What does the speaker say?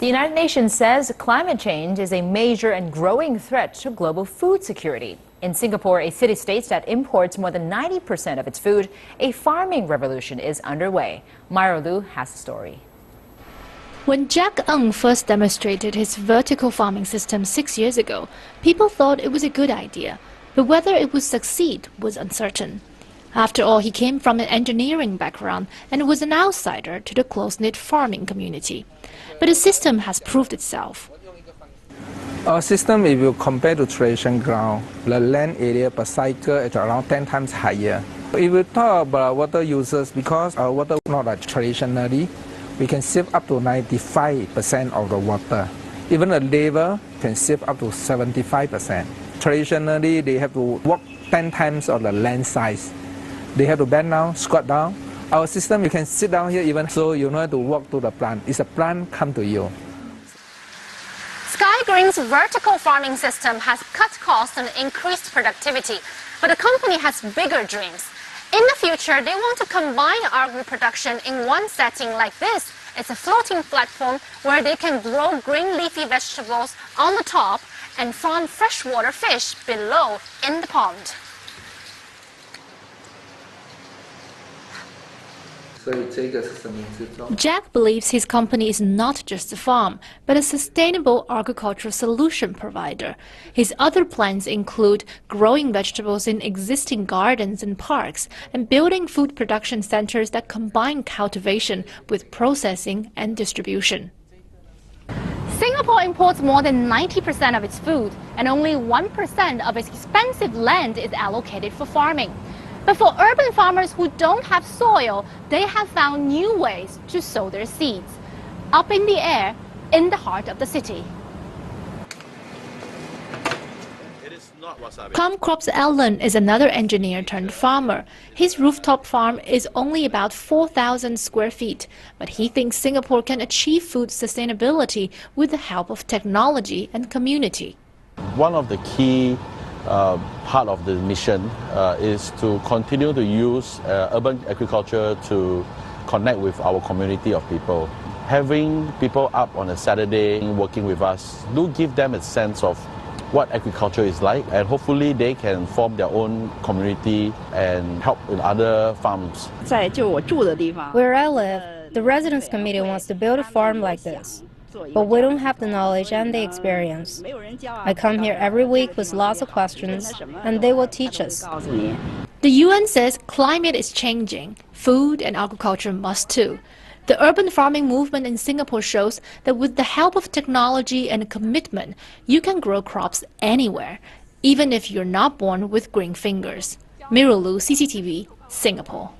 The United Nations says climate change is a major and growing threat to global food security. In Singapore, a city-state that imports more than 90% of its food, a farming revolution is underway. Myra Liu has the story. When Jack Ng first demonstrated his vertical farming system 6 years ago, people thought it was a good idea, but whether it would succeed was uncertain. After all, he came from an engineering background and was an outsider to the close-knit farming community. But the system has proved itself. Our system, if you compare to traditional ground, the land area per cycle is around 10 times higher. If we talk about water users, because our water is not like traditionally, we can save up to 95% of the water. Even the labor can save up to 75%. Traditionally, they have to work 10 times of the land size. They have to bend down, squat down. Our system, you can sit down here even so you don't have to walk to the plant. It's a plant come to you. Sky Green's vertical farming system has cut costs and increased productivity, but the company has bigger dreams. In the future, they want to combine agri-production in one setting like this. It's a floating platform where they can grow green leafy vegetables on the top and farm freshwater fish below in the pond. Jack believes his company is not just a farm, but a sustainable agricultural solution provider. His other plans include growing vegetables in existing gardens and parks and building food production centers that combine cultivation with processing and distribution. Singapore imports more than 90% of its food, and only 1% of its expensive land is allocated for farming. But for urban farmers who don't have soil, they have found new ways to sow their seeds, up in the air, in the heart of the city. Comcrops Allen is another engineer turned farmer. His rooftop farm is only about 4,000 square feet, but he thinks Singapore can achieve food sustainability with the help of technology and community. One of the key part of the mission is to continue to use urban agriculture to connect with our community of people. Having people up on a Saturday working with us do give them a sense of what agriculture is like, and hopefully they can form their own community and help in other farms. Where I live, the residents committee wants to build a farm like this. But we don't have the knowledge and the experience. I come here every week with lots of questions, and they will teach us. The UN says climate is changing. Food and agriculture must too. The urban farming movement in Singapore shows that with the help of technology and commitment, you can grow crops anywhere, even if you're not born with green fingers. Myra Liu, CCTV, Singapore.